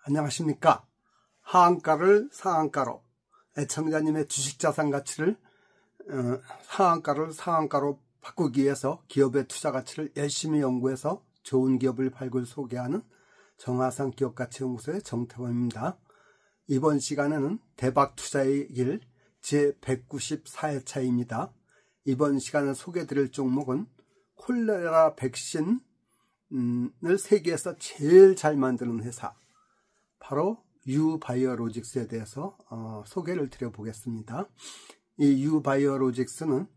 안녕하십니까. 하한가를 상한가로, 애청자님의 주식자산 가치를 하한가를 상한가로 바꾸기 위해서 기업의 투자 가치를 열심히 연구해서 좋은 기업을 발굴 소개하는 정하상 기업가치연구소의 정태범입니다. 이번 시간에는 대박 투자의 길 제194회차입니다. 이번 시간에 소개해드릴 종목은 콜레라 백신을 세계에서 제일 잘 만드는 회사, 바로 유바이오로직스에 대해서 소개를 드려보겠습니다. 이 유바이오로직스는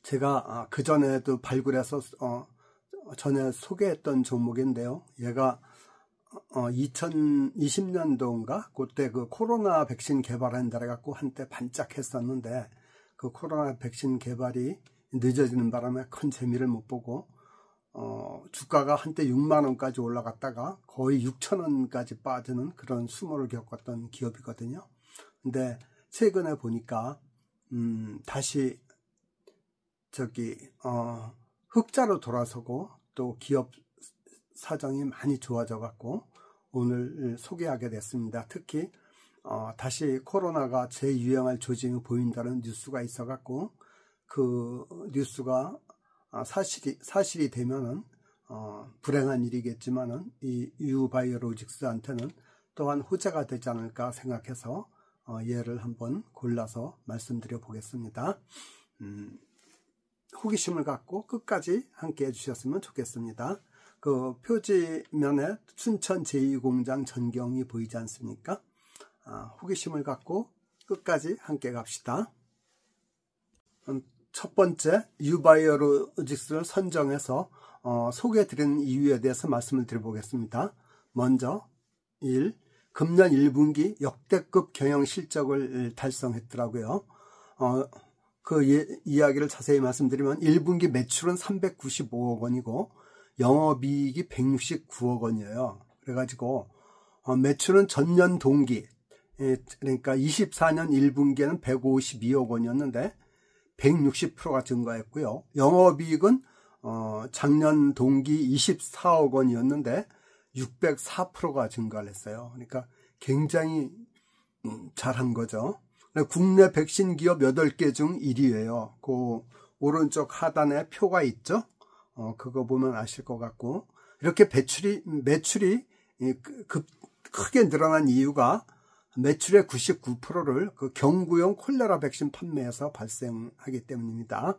제가 그전에도 발굴해서 전에 소개했던 종목인데요. 얘가 2020년도인가 그때 그 코로나 백신 개발한다 해갖고 한때 반짝했었는데, 그 코로나 백신 개발이 늦어지는 바람에 큰 재미를 못 보고 주가가 한때 6만원까지 올라갔다가 거의 6천원까지 빠지는 그런 수모를 겪었던 기업이거든요. 근데 최근에 보니까 다시 흑자로 돌아서고 또 기업 사정이 많이 좋아져 갖고 오늘 소개하게 됐습니다. 특히 다시 코로나가 재유행할 조짐이 보인다는 뉴스가 있어 갖고, 그 뉴스가 사실이 되면은 불행한 일이겠지만은 이 유바이오로직스한테는 또한 호재가 되지 않을까 생각해서 얘를 한번 골라서 말씀드려 보겠습니다. 호기심을 갖고 끝까지 함께 해주셨으면 좋겠습니다. 그 표지면에 춘천 제2공장 전경이 보이지 않습니까? 호기심을 갖고 끝까지 함께 갑시다. 첫 번째, 유바이오로직스를 선정해서 소개해드리는 이유에 대해서 말씀을 드려보겠습니다. 먼저 1. 금년 1분기 역대급 경영 실적을 달성했더라고요. 그 이야기를 자세히 말씀드리면 1분기 매출은 395억 원이고 영업이익이 169억 원이에요. 그래가지고 매출은 전년 동기, 그러니까 24년 1분기에는 152억 원이었는데 160%가 증가했고요. 영업이익은 작년 동기 24억 원이었는데 604%가 증가를 했어요. 그러니까 굉장히 잘한 거죠. 국내 백신 기업 8개 중 1위예요. 그 오른쪽 하단에 표가 있죠. 그거 보면 아실 것 같고, 이렇게 매출이 크게 늘어난 이유가 매출의 99%를 그 경구용 콜레라 백신 판매에서 발생하기 때문입니다.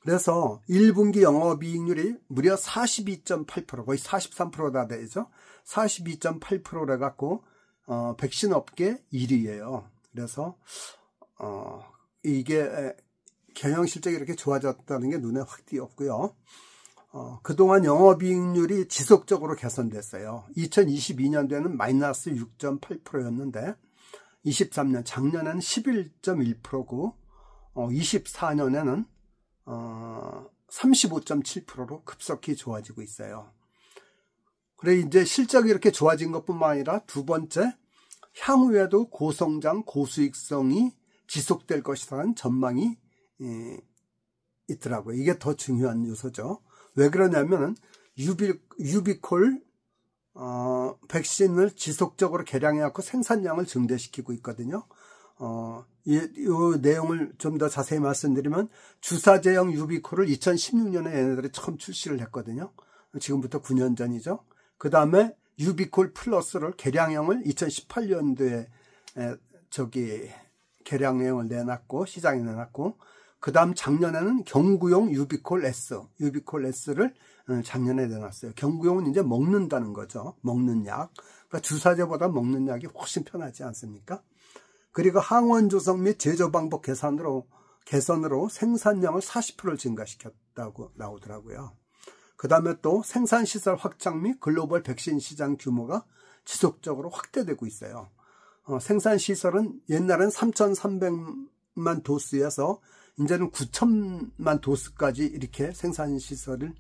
그래서 1분기 영업이익률이 무려 42.8%, 거의 43%다 되죠. 42.8%를 갖고 백신 업계 1위예요. 그래서 이게 경영 실적이 이렇게 좋아졌다는 게 눈에 확 띄었고요. 그동안 영업이익률이 지속적으로 개선됐어요. 2022년도에는 마이너스 6.8%였는데 23년 작년에는 11.1%고 24년에는 35.7%로 급속히 좋아지고 있어요. 그래 이제 실적이 이렇게 좋아진 것뿐만 아니라 두 번째, 향후에도 고성장 고수익성이 지속될 것이라는 전망이 있더라고요. 이게 더 중요한 요소죠. 왜 그러냐면은 유비콜 백신을 지속적으로 개량해갖고 생산량을 증대시키고 있거든요. 이 내용을 좀 더 자세히 말씀드리면, 주사제형 유비콜을 2016년에 얘네들이 처음 출시를 했거든요. 지금부터 9년 전이죠. 그 다음에 유비콜 플러스를 개량형을 2018년도에 개량형을 내놨고, 시장에 내놨고, 그 다음 작년에는 경구용 유비콜 S를 작년에 내놨어요. 경구용은 이제 먹는다는 거죠. 먹는 약. 그러니까 주사제보다 먹는 약이 훨씬 편하지 않습니까? 그리고 항원 조성 및 제조 방법 개선으로 생산량을 40%를 증가시켰다고 나오더라고요. 그 다음에 또 생산시설 확장 및 글로벌 백신 시장 규모가 지속적으로 확대되고 있어요. 생산시설은 옛날엔 3,300만 도스에서 이제는 9,000만 도스까지 이렇게 생산량을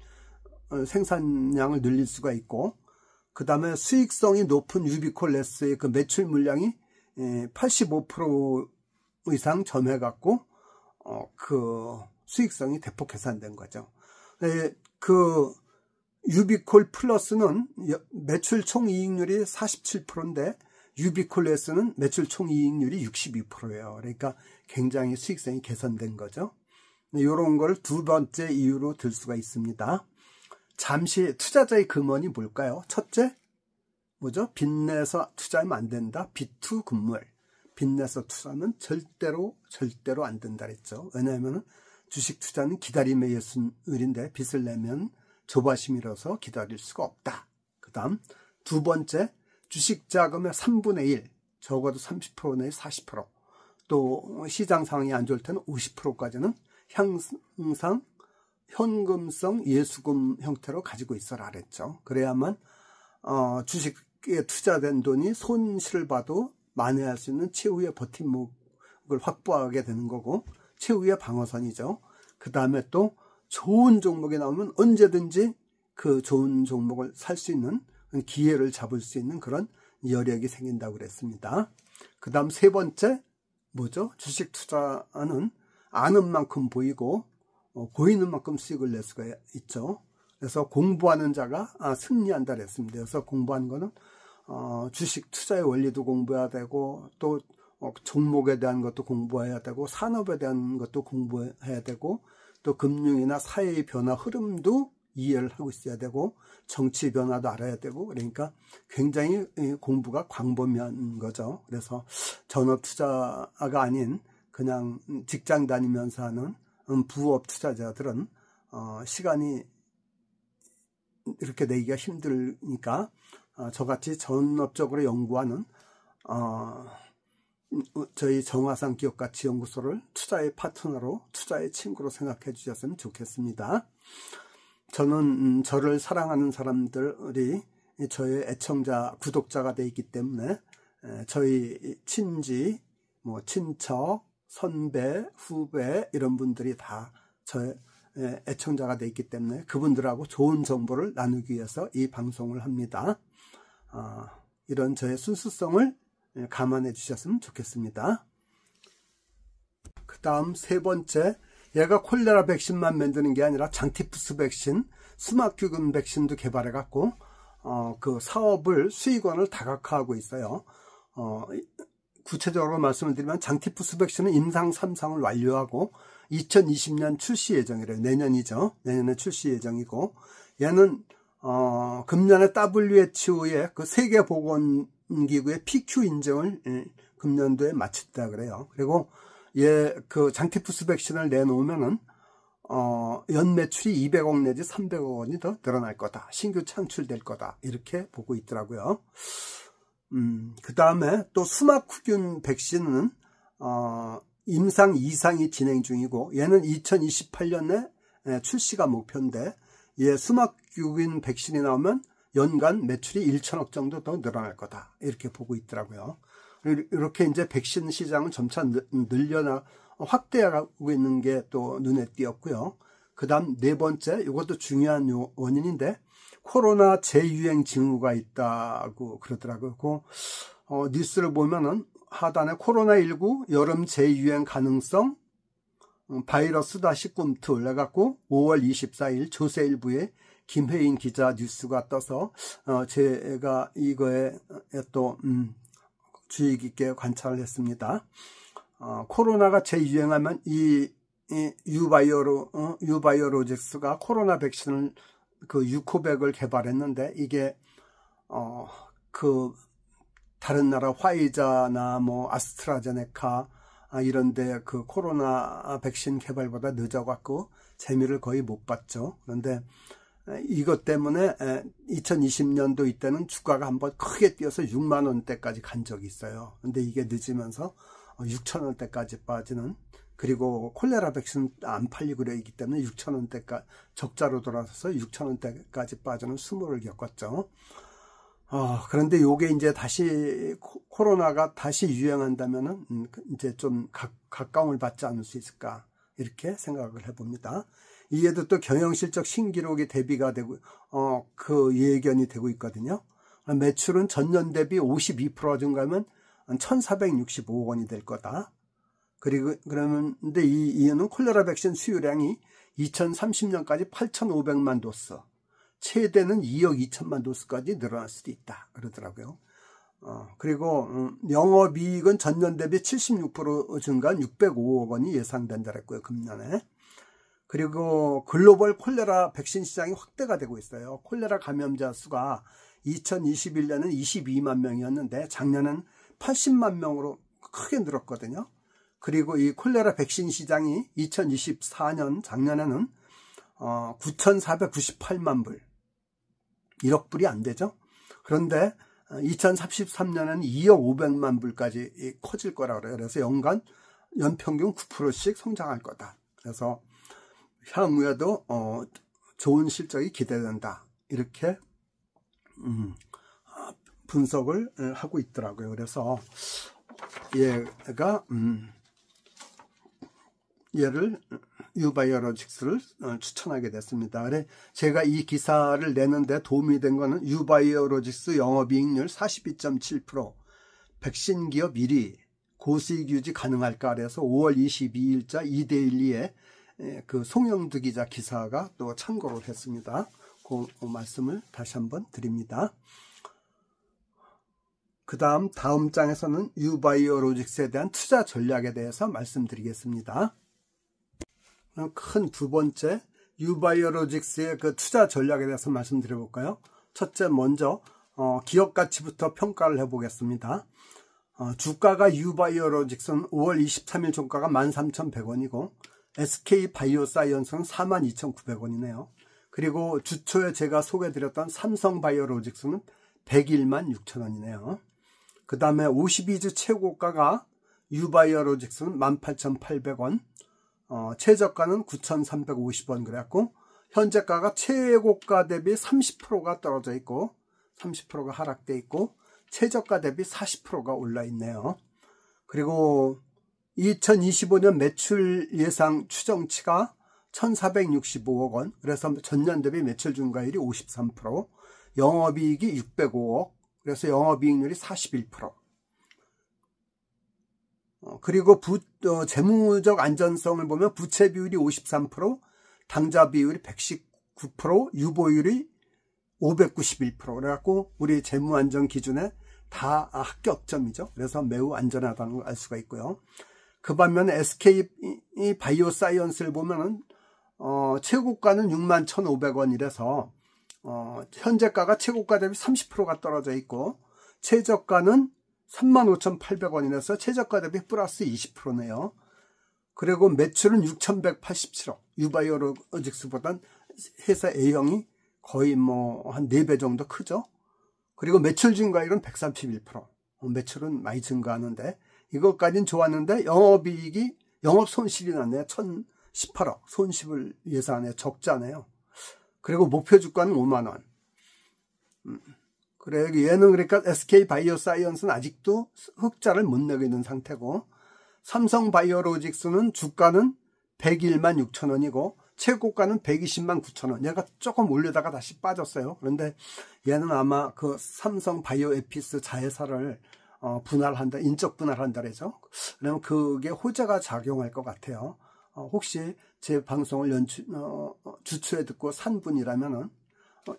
늘릴 수가 있고, 그 다음에 수익성이 높은 유비콜 S의 그 매출 물량이 85% 이상 점해갖고 그 수익성이 대폭 개선된 거죠. 그 유비콜 플러스는 매출 총이익률이 47%인데 유비콜 S는 매출 총이익률이 62%예요. 그러니까 굉장히 수익성이 개선된 거죠. 이런 걸 두 번째 이유로 들 수가 있습니다. 잠시 투자자의 금원이 뭘까요? 첫째, 뭐죠? 빚내서 투자하면 안 된다. 비투 금물. 빚내서 투자하면 절대로 안 된다 그랬죠. 왜냐하면 주식 투자는 기다림의 예술인데 빚을 내면 조바심이라서 기다릴 수가 없다. 그 다음 두 번째, 주식 자금의 3분의 1, 적어도 30% 내에 40%, 또 시장 상황이 안 좋을 때는 50%까지는 항상 현금성 예수금 형태로 가지고 있어라 그랬죠. 그래야만 주식에 투자된 돈이 손실을 봐도 만회할 수 있는 최후의 버팀목을 확보하게 되는 거고, 최후의 방어선이죠. 그 다음에 또 좋은 종목이 나오면 언제든지 그 좋은 종목을 살 수 있는 기회를 잡을 수 있는 그런 여력이 생긴다고 그랬습니다. 그 다음 세 번째, 뭐죠? 주식 투자는 아는 만큼 보이고 보이는 만큼 수익을 낼 수가 있죠. 그래서 공부하는 자가 승리한다 그랬습니다. 그래서 공부하는 거는 주식 투자의 원리도 공부해야 되고, 또 종목에 대한 것도 공부해야 되고, 산업에 대한 것도 공부해야 되고, 또 금융이나 사회의 변화 흐름도 이해를 하고 있어야 되고, 정치 변화도 알아야 되고, 그러니까 굉장히 공부가 광범위한 거죠. 그래서 전업 투자가 아닌 그냥 직장 다니면서 하는 부업 투자자들은 시간이 이렇게 내기가 힘드니까 저같이 전업적으로 연구하는 저희 정화상 기업가치연구소를 투자의 파트너로, 투자의 친구로 생각해 주셨으면 좋겠습니다. 저는 저를 사랑하는 사람들이 저의 애청자, 구독자가 되어 있기 때문에 저희 친지, 친척, 선배, 후배 이런 분들이 다 저의 애청자가 되어 있기 때문에 그분들하고 좋은 정보를 나누기 위해서 이 방송을 합니다. 이런 저의 순수성을 감안해 주셨으면 좋겠습니다. 그 다음 세 번째, 얘가 콜레라 백신만 만드는 게 아니라 장티푸스 백신, 수막규균 백신도 개발해 갖고 그 사업을, 수익원을 다각화하고 있어요. 구체적으로 말씀을 드리면 장티푸스 백신은 임상 3상을 완료하고 2020년 출시 예정이래요. 내년이죠. 내년에 출시 예정이고, 얘는 금년에 WHO의 그 세계보건기구의 PQ 인증을 금년도에 마쳤다 그래요. 그리고 그 장티푸스 백신을 내놓으면은 연 매출이 200억 내지 300억 원이 더 늘어날 거다. 신규 창출될 거다. 이렇게 보고 있더라고요. 그 다음에 또 수막후균 백신은 임상 2상이 진행 중이고, 얘는 2028년에 출시가 목표인데, 얘 수막후균 백신이 나오면 연간 매출이 1천억 정도 더 늘어날 거다. 이렇게 보고 있더라고요. 이렇게 이제 백신 시장은 점차 확대하고 있는 게 또 눈에 띄었고요. 그 다음 네 번째, 이것도 중요한 원인인데, 코로나 재유행 징후가 있다고 그러더라고요. 그 뉴스를 보면은 하단에 코로나19 여름 재유행 가능성 바이러스 다시 꿈틀 해갖고 5월 24일 조세일보에 김혜인 기자 뉴스가 떠서 제가 이거에 또 주의 깊게 관찰을 했습니다. 코로나가 재유행하면 이 유바이오로직스가 코로나 백신을 그 유코백을 개발했는데, 이게 그 다른 나라 화이자나 아스트라제네카 이런데 그 코로나 백신 개발보다 늦어갖고 재미를 거의 못 봤죠. 그런데 이것 때문에 2020년도 이때는 주가가 한번 크게 뛰어서 6만 원대까지 간 적이 있어요. 근데 이게 늦으면서 6천 원대까지 빠지는, 그리고 콜레라 백신 안 팔리고 그러기 때문에 6천 원대까지 적자로 돌아서서 6천 원대까지 빠지는 수모를 겪었죠. 그런데 요게 이제 다시 코로나가 다시 유행한다면은 이제 좀 각광을 받지 않을 수 있을까, 이렇게 생각을 해봅니다. 이에도 또 경영실적 신기록이 대비가 되고 그 예견이 되고 있거든요. 매출은 전년 대비 52% 증가하면 1,465억 원이 될 거다. 근데 이유는 콜레라 백신 수요량이 2030년까지 8,500만 도스, 최대는 2억 2천만 도수까지 늘어날 수도 있다 그러더라고요. 그리고 영업이익은 전년 대비 76% 증가한 605억 원이 예상된다 그랬고요. 금년에. 그리고 글로벌 콜레라 백신 시장이 확대가 되고 있어요. 콜레라 감염자 수가 2021년은 22만 명이었는데 작년은 80만 명으로 크게 늘었거든요. 그리고 이 콜레라 백신 시장이 2024년 작년에는 9,498만 불, 1억 불이 안 되죠. 그런데 2033년에는 2억 500만 불까지 커질 거라고 그래요. 그래서 연평균 9%씩 성장할 거다. 그래서 향후에도 좋은 실적이 기대된다. 이렇게 분석을 하고 있더라고요. 그래서 얘를 유바이오로직스를 추천하게 됐습니다. 그래 제가 이 기사를 내는데 도움이 된 거는 유바이오로직스 영업이익률 42.7%, 백신 기업 1위, 고수익 유지 가능할까 그래서 5월 22일자 이데일리에 그 송영두 기자 기사가 또 참고를 했습니다. 그 말씀을 다시 한번 드립니다. 그 다음 장에서는 유바이오로직스에 대한 투자 전략에 대해서 말씀드리겠습니다. 큰 두 번째, 유바이오로직스의 그 투자 전략에 대해서 말씀드려볼까요? 첫째, 먼저 기업 가치부터 평가를 해보겠습니다. 주가가 유바이오로직스는 5월 23일 종가가 13,100원이고 SK바이오사이언스는 42,900원이네요. 그리고 주초에 제가 소개해드렸던 삼성바이오로직스는 101만 6천원이네요. 그 다음에 52주 최고가가 유바이오로직스는 18,800원, 최저가는 9,350원 그래갖고 현재가가 최고가 대비 30%가 떨어져 있고 30%가 하락돼 있고 최저가 대비 40%가 올라 있네요. 그리고 2025년 매출 예상 추정치가 1,465억 원, 그래서 전년 대비 매출 증가율이 53%, 영업이익이 605억, 그래서 영업이익률이 41%. 그리고 재무적 안전성을 보면 부채 비율이 53%, 당좌 비율이 119%, 유보율이 591%. 그래갖고 우리 재무안전 기준에 다 합격점이죠. 그래서 매우 안전하다는 걸 알 수가 있고요. 그 반면에 SK 바이오사이언스를 보면은 최고가는 61,500원이라서 현재가가 최고가 대비 30%가 떨어져 있고 최저가는 35,800원이라서 최저가 대비 플러스 20%네요. 그리고 매출은 6,187억. 유바이오로직스보단 회사 A형이 거의 한 4배 정도 크죠. 그리고 매출 증가율은 131%. 매출은 많이 증가하는데 이것까지는 좋았는데 영업 손실이 났네요. 1,018억. 손실을 예상하네요. 적자네요. 그리고 목표 주가는 5만원. 그래, 얘는 그러니까 SK바이오사이언스는 아직도 흑자를 못 내고 있는 상태고, 삼성바이오로직스는 주가는 101만 6천원이고, 최고가는 120만 9천원. 얘가 조금 올려다가 다시 빠졌어요. 그런데 얘는 아마 그 삼성바이오에피스 자회사를 분할한다, 인적 분할한다 그러죠. 그러면 그게 호재가 작용할 것 같아요. 혹시 제 방송을 주초에 듣고 산 분이라면은,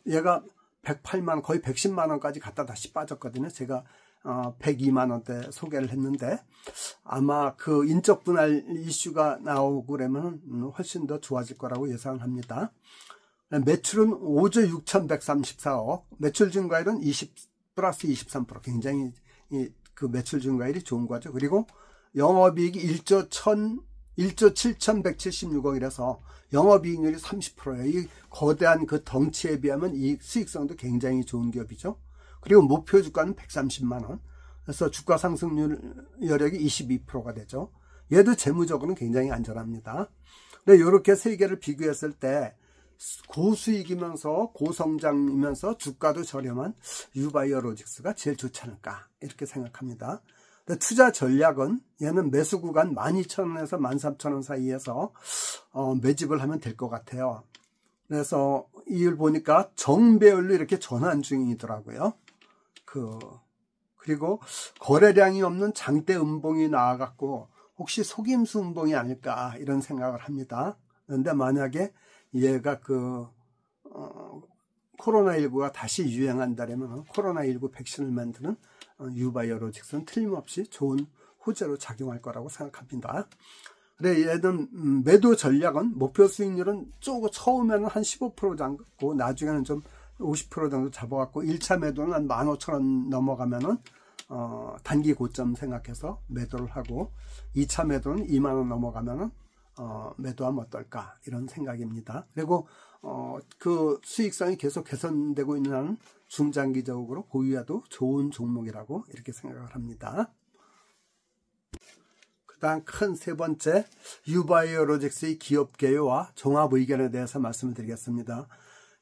얘가 108만, 거의 110만원까지 갔다 다시 빠졌거든요. 제가 102만원대 소개를 했는데 아마 그 인적 분할 이슈가 나오고 그러면 훨씬 더 좋아질 거라고 예상합니다. 매출은 5조 6,134억, 매출 증가율은 플러스 23%. 굉장히 그 매출 증가율이 좋은 거죠. 그리고 영업이익이 1조 7,176억이라서 영업이익률이 30%예요. 이 거대한 그 덩치에 비하면 이 수익성도 굉장히 좋은 기업이죠. 그리고 목표 주가는 130만원. 그래서 주가 상승률 여력이 22%가 되죠. 얘도 재무적으로는 굉장히 안전합니다. 근데 이렇게 세 개를 비교했을 때 고수익이면서 고성장이면서 주가도 저렴한 유바이오로직스가 제일 좋지 않을까 이렇게 생각합니다. 투자 전략은 얘는 매수 구간 12,000원에서 13,000원 사이에서 매집을 하면 될 것 같아요. 그래서 이걸 보니까 정배열로 이렇게 전환 중이더라고요. 그리고 거래량이 없는 장대 음봉이 나와갖고 혹시 속임수 음봉이 아닐까 이런 생각을 합니다. 그런데 만약에 얘가 코로나19가 다시 유행한다면 코로나19 백신을 만드는 유바이오로직스는 틀림없이 좋은 호재로 작용할 거라고 생각합니다. 그래, 얘는 매도 전략은 목표 수익률은 처음에는 한 15% 잡고 나중에는 좀 50% 정도 잡아갖고 1차 매도는 한 15,000원 넘어가면은 단기 고점 생각해서 매도를 하고 2차 매도는 2만원 넘어가면은 매도하면 어떨까 이런 생각입니다. 그리고 그 수익성이 계속 개선되고 있는 한은 중장기적으로 보유해도 좋은 종목이라고 이렇게 생각을 합니다. 그 다음 큰 세 번째 유바이오로직스의 기업 개요와 종합 의견에 대해서 말씀을 드리겠습니다.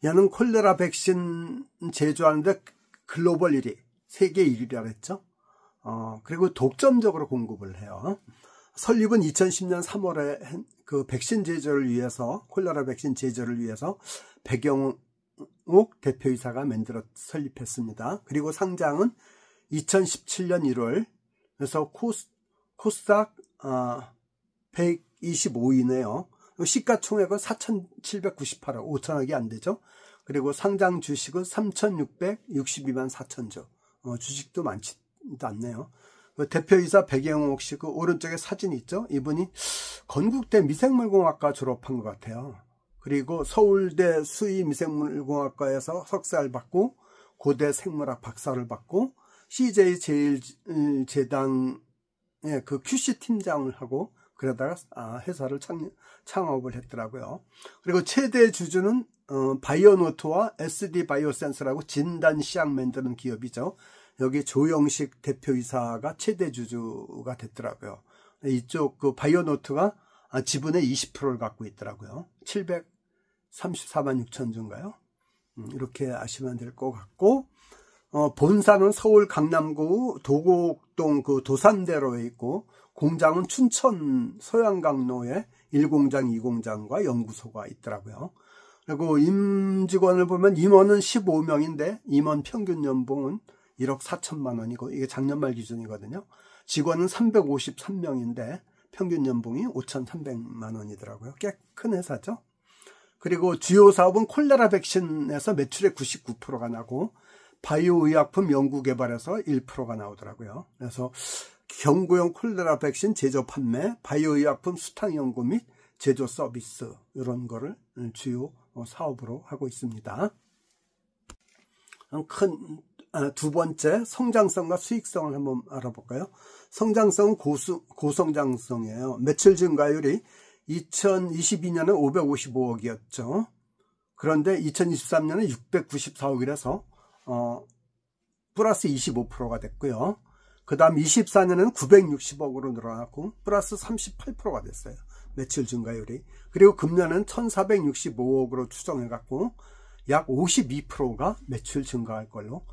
얘는 콜레라 백신 제조하는데 글로벌 1위, 세계 1위라 했죠. 그리고 독점적으로 공급을 해요. 설립은 2010년 3월에 그 백신 제조를 위해서, 콜레라 백신 제조를 위해서 백영욱 대표이사가 설립했습니다. 그리고 상장은 2017년 1월, 그래서 코스닥 125위네요. 시가총액은 4,798억, 5천억이 안 되죠. 그리고 상장 주식은 3,662만 4천주. 주식도 많지도 않네요. 대표이사 백영욱 씨, 그 오른쪽에 사진 있죠? 이분이 건국대 미생물공학과 졸업한 것 같아요. 그리고 서울대 수의미생물공학과에서 석사를 받고, 고대 생물학 박사를 받고, CJ 제일제당의 그 QC 팀장을 하고, 그러다가 회사를 창업을 했더라고요. 그리고 최대 주주는 바이오노트와 SD 바이오센스라고 진단시약 만드는 기업이죠. 여기 조영식 대표이사가 최대 주주가 됐더라고요. 이쪽 그 바이오노트가 지분의 20%를 갖고 있더라고요. 734만 6천 주인가요? 이렇게 아시면 될 것 같고, 본사는 서울 강남구 도곡동 그 도산대로에 있고, 공장은 춘천 소양강로에 1공장, 2공장과 연구소가 있더라고요. 그리고 임직원을 보면 임원은 15명인데 임원 평균 연봉은 1억 4천만 원이고 이게 작년 말 기준이거든요. 직원은 353명인데 평균 연봉이 5,300만 원이더라고요. 꽤 큰 회사죠. 그리고 주요 사업은 콜레라 백신에서 매출의 99%가 나고 바이오 의약품 연구 개발에서 1%가 나오더라고요. 그래서 경구용 콜레라 백신 제조 판매, 바이오 의약품 수탕 연구 및 제조 서비스 이런 거를 주요 사업으로 하고 있습니다. 두 번째 성장성과 수익성을 한번 알아볼까요? 성장성은 고성장성이에요. 매출 증가율이 2022년에 555억이었죠. 그런데 2023년에 694억이라서 플러스 25%가 됐고요. 그 다음 24년에는 960억으로 늘어났고 플러스 38%가 됐어요. 매출 증가율이. 그리고 금년은 1465억으로 추정해갖고 약 52%가 매출 증가할 걸로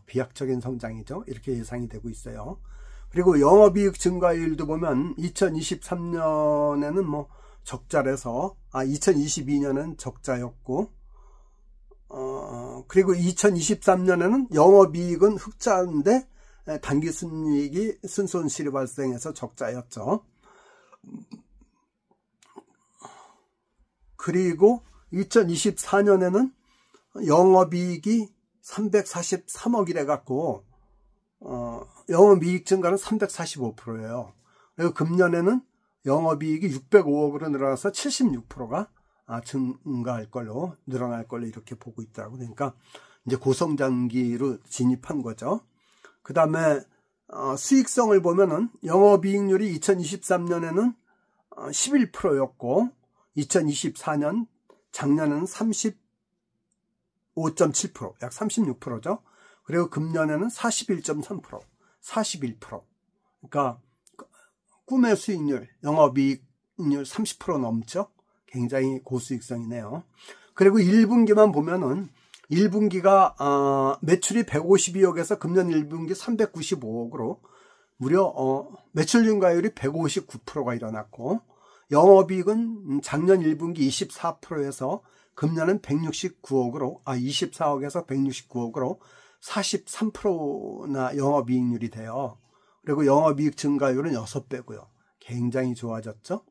비약적인 성장이죠. 이렇게 예상이 되고 있어요. 그리고 영업이익 증가율도 보면 2023년에는 뭐 적자라서 2022년은 적자였고 그리고 2023년에는 영업이익은 흑자인데 단기순이익이 순손실이 발생해서 적자였죠. 그리고 2024년에는 영업이익이 343억이래 갖고 영업이익 증가는 345%예요. 그리고 금년에는 영업이익이 605억으로 늘어나서 76%가 증가할 걸로 늘어날 걸로 이렇게 보고 있더라고요. 그러니까 이제 고성장기로 진입한 거죠. 그 다음에 수익성을 보면은 영업이익률이 2023년에는 11%였고 2024년 작년에는 35.7%, 약 36%죠. 그리고 금년에는 41.3%, 41%. 그러니까 꿈의 수익률, 영업이익률 30% 넘죠. 굉장히 고수익성이네요. 그리고 1분기만 보면은 1분기가 매출이 152억에서 금년 1분기 395억으로 무려 매출 증가율이 159%가 일어났고 영업이익은 작년 1분기 24%에서 금년은 169억으로 24억에서 169억으로 43%나 영업이익률이 돼요. 그리고 영업이익 증가율은 6배고요. 굉장히 좋아졌죠.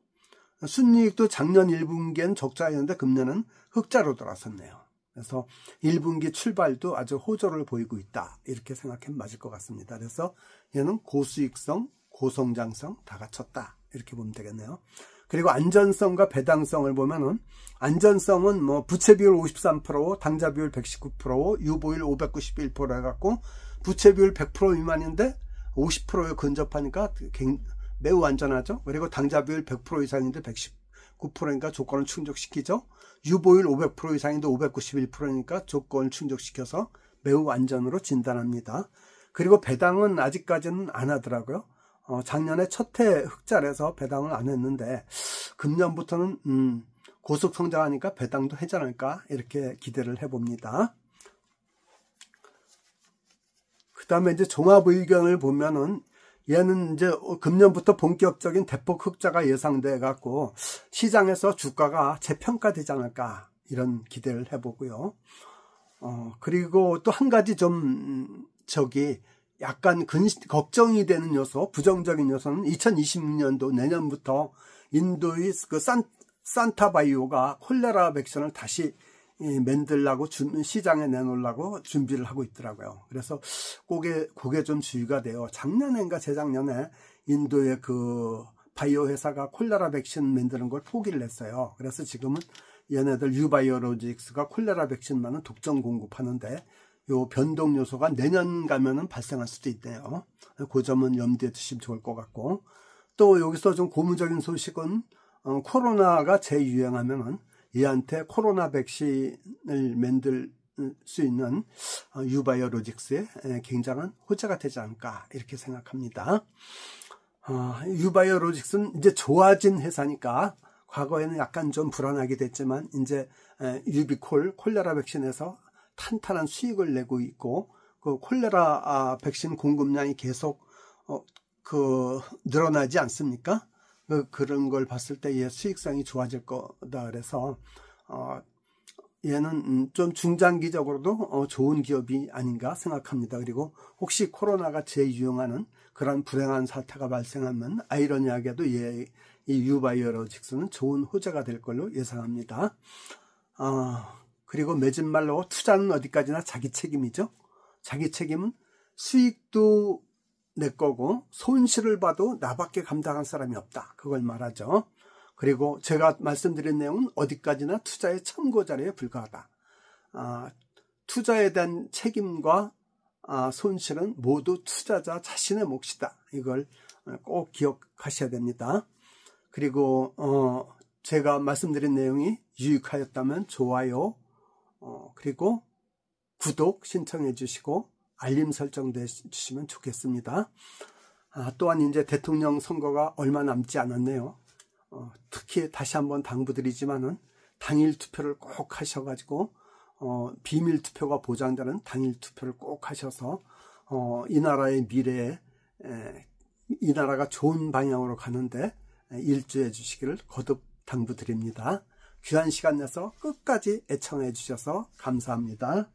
순이익도 작년 1분기엔 적자였는데 금년은 흑자로 돌아섰네요. 그래서 1분기 출발도 아주 호조를 보이고 있다. 이렇게 생각하면 맞을 것 같습니다. 그래서 얘는 고수익성, 고성장성 다 갖췄다. 이렇게 보면 되겠네요. 그리고 안전성과 배당성을 보면은 안전성은 뭐 부채 비율 53%, 당좌 비율 119%, 유보율 591% 해갖고 부채 비율 100% 미만인데 50%에 근접하니까 매우 안전하죠. 그리고 당좌 비율 100% 이상인데 119%니까 조건을 충족시키죠. 유보율 500% 이상인데 591%니까 조건을 충족시켜서 매우 안전으로 진단합니다. 그리고 배당은 아직까지는 안 하더라고요. 작년에 첫해 흑자라서 배당을 안 했는데 금년부터는 고속 성장하니까 배당도 하지 않을까 이렇게 기대를 해봅니다. 그 다음에 이제 종합 의견을 보면은 얘는 이제 금년부터 본격적인 대폭 흑자가 예상돼 갖고 시장에서 주가가 재평가되지 않을까 이런 기대를 해보고요. 그리고 또 한 가지 좀 약간 걱정이 되는 요소, 부정적인 요소는 2026년도 내년부터 인도의 그 산타바이오가 콜레라 백신을 다시 만들라고 시장에 내놓으려고 준비를 하고 있더라고요. 그래서 그게 좀 주의가 돼요. 작년인가 재작년에 인도의 그 바이오 회사가 콜레라 백신 만드는 걸 포기를 했어요. 그래서 지금은 얘네들 유바이오로직스가 콜레라 백신만은 독점 공급하는데 요 변동 요소가 내년 가면은 발생할 수도 있대요. 그 점은 염두에 두시면 좋을 것 같고, 또 여기서 좀 고무적인 소식은 코로나가 재유행하면은 얘한테 코로나 백신을 만들 수 있는 유바이오로직스의 굉장한 호재가 되지 않을까 이렇게 생각합니다. 유바이오로직스는 이제 좋아진 회사니까 과거에는 약간 좀 불안하게 됐지만 이제 유비콜 콜레라 백신에서 탄탄한 수익을 내고 있고 그 콜레라 백신 공급량이 계속 늘어나지 않습니까? 그런 걸 봤을 때 얘 수익성이 좋아질 거다. 그래서 얘는 좀 중장기적으로도 좋은 기업이 아닌가 생각합니다. 그리고 혹시 코로나가 재유행하는 그런 불행한 사태가 발생하면 아이러니하게도 이 유바이오로직스는 좋은 호재가 될 걸로 예상합니다. 그리고 맺은 말로 투자는 어디까지나 자기 책임이죠. 자기 책임은 수익도 내 거고 손실을 봐도 나밖에 감당할 사람이 없다. 그걸 말하죠. 그리고 제가 말씀드린 내용은 어디까지나 투자의 참고 자료에 불과하다. 투자에 대한 책임과 손실은 모두 투자자 자신의 몫이다. 이걸 꼭 기억하셔야 됩니다. 그리고 제가 말씀드린 내용이 유익하였다면 좋아요, 그리고 구독 신청해 주시고 알림 설정해 주시면 좋겠습니다. 또한 이제 대통령 선거가 얼마 남지 않았네요. 특히 다시 한번 당부드리지만은 당일 투표를 꼭 하셔가지고 비밀 투표가 보장되는 당일 투표를 꼭 하셔서 이 나라의 미래에 이 나라가 좋은 방향으로 가는데 일조해 주시기를 거듭 당부드립니다. 귀한 시간 내서 끝까지 애청해 주셔서 감사합니다.